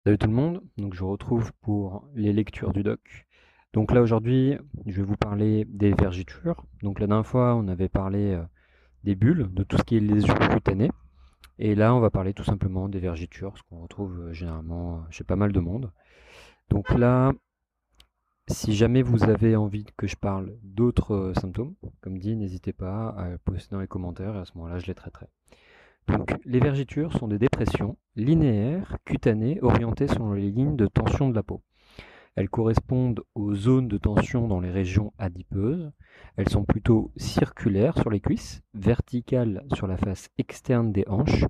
Salut tout le monde, donc je vous retrouve pour les lectures du doc. Donc là aujourd'hui, je vais vous parler des vergitures. Donc la dernière fois, on avait parlé des bulles, de tout ce qui est lésions cutanées. Et là, on va parler tout simplement des vergitures, ce qu'on retrouve généralement chez pas mal de monde. Donc là, si jamais vous avez envie que je parle d'autres symptômes, comme dit, n'hésitez pas à le poster dans les commentaires et à ce moment-là, je les traiterai. Donc, les vergitures sont des dépressions linéaires, cutanées, orientées selon les lignes de tension de la peau. Elles correspondent aux zones de tension dans les régions adipeuses. Elles sont plutôt circulaires sur les cuisses, verticales sur la face externe des hanches,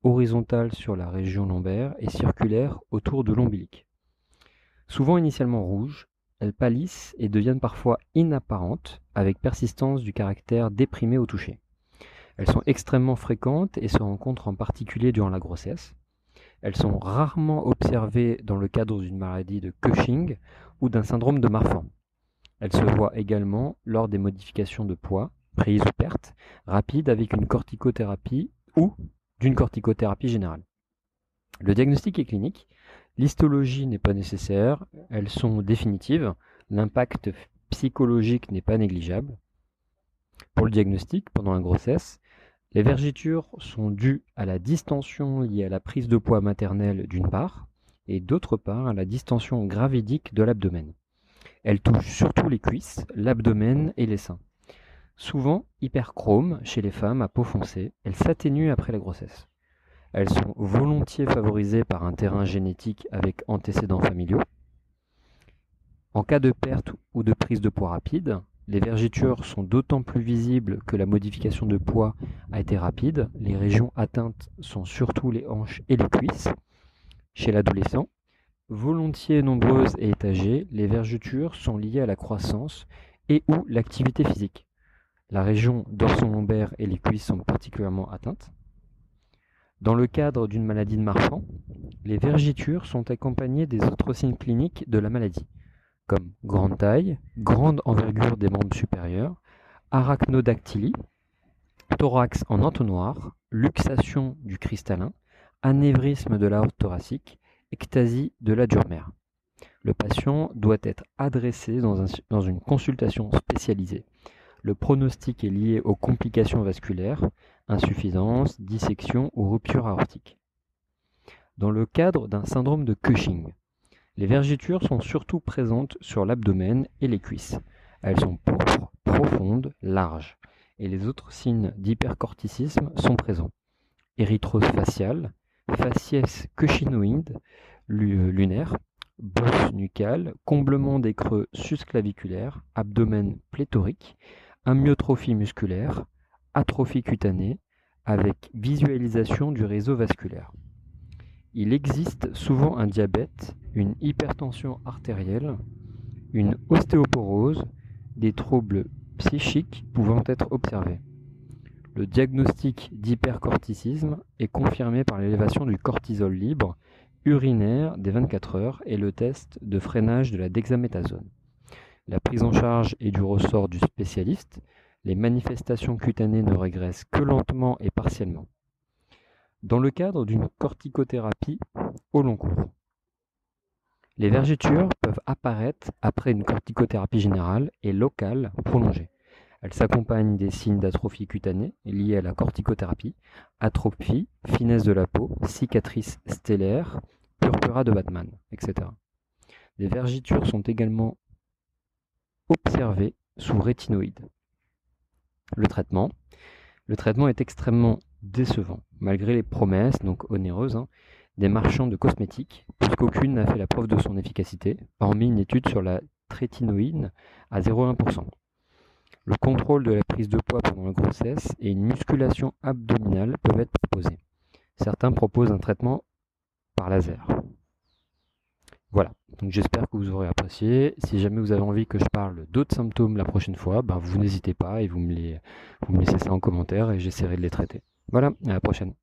horizontales sur la région lombaire et circulaires autour de l'ombilic. Souvent initialement rouges, elles pâlissent et deviennent parfois inapparentes, avec persistance du caractère déprimé au toucher. Elles sont extrêmement fréquentes et se rencontrent en particulier durant la grossesse. Elles sont rarement observées dans le cadre d'une maladie de Cushing ou d'un syndrome de Marfan. Elles se voient également lors des modifications de poids, prise ou perte, rapides avec une corticothérapie ou d'une corticothérapie générale. Le diagnostic est clinique, l'histologie n'est pas nécessaire, elles sont définitives, l'impact psychologique n'est pas négligeable. Pour le diagnostic, pendant la grossesse, les vergitures sont dues à la distension liée à la prise de poids maternelle d'une part, et d'autre part à la distension gravidique de l'abdomen. Elles touchent surtout les cuisses, l'abdomen et les seins. Souvent hyperchromes chez les femmes à peau foncée, elles s'atténuent après la grossesse. Elles sont volontiers favorisées par un terrain génétique avec antécédents familiaux. En cas de perte ou de prise de poids rapide, les vergitures sont d'autant plus visibles que la modification de poids a été rapide. Les régions atteintes sont surtout les hanches et les cuisses. Chez l'adolescent, volontiers nombreuses et étagées, les vergitures sont liées à la croissance et ou l'activité physique. La région dorso-lombaire et les cuisses sont particulièrement atteintes. Dans le cadre d'une maladie de Marfan, les vergitures sont accompagnées des autres signes cliniques de la maladie, comme grande taille, grande envergure des membres supérieurs, arachnodactylie, thorax en entonnoir, luxation du cristallin, anévrisme de l'aorte thoracique, ectasie de la dure mère. Le patient doit être adressé dans une consultation spécialisée. Le pronostic est lié aux complications vasculaires, insuffisance, dissection ou rupture aortique. Dans le cadre d'un syndrome de Cushing, les vergitures sont surtout présentes sur l'abdomen et les cuisses. Elles sont pourpres, profondes, larges. Et les autres signes d'hypercorticisme sont présents. Érythrose faciale, faciès cushinoïde lunaire, bosse nucale, comblement des creux susclaviculaires, abdomen pléthorique, amyotrophie musculaire, atrophie cutanée, avec visualisation du réseau vasculaire. Il existe souvent un diabète, une hypertension artérielle, une ostéoporose, des troubles psychiques pouvant être observés. Le diagnostic d'hypercorticisme est confirmé par l'élévation du cortisol libre urinaire des 24 heures et le test de freinage de la dexaméthasone. La prise en charge est du ressort du spécialiste. Les manifestations cutanées ne régressent que lentement et partiellement. Dans le cadre d'une corticothérapie au long cours, les vergitures peuvent apparaître après une corticothérapie générale et locale prolongée. Elles s'accompagnent des signes d'atrophie cutanée liés à la corticothérapie, atrophie, finesse de la peau, cicatrices stellaires, purpura de Batman, etc. Les vergitures sont également observées sous rétinoïde. Le traitement est extrêmement décevant, malgré les promesses, donc onéreuses, des marchands de cosmétiques, puisqu'aucune n'a fait la preuve de son efficacité, hormis une étude sur la trétinoïne à 0,1%. Le contrôle de la prise de poids pendant la grossesse et une musculation abdominale peuvent être proposés. Certains proposent un traitement par laser. Voilà, donc j'espère que vous aurez apprécié. Si jamais vous avez envie que je parle d'autres symptômes la prochaine fois, vous n'hésitez pas et vous me laissez ça en commentaire et j'essaierai de les traiter. Voilà, à la prochaine.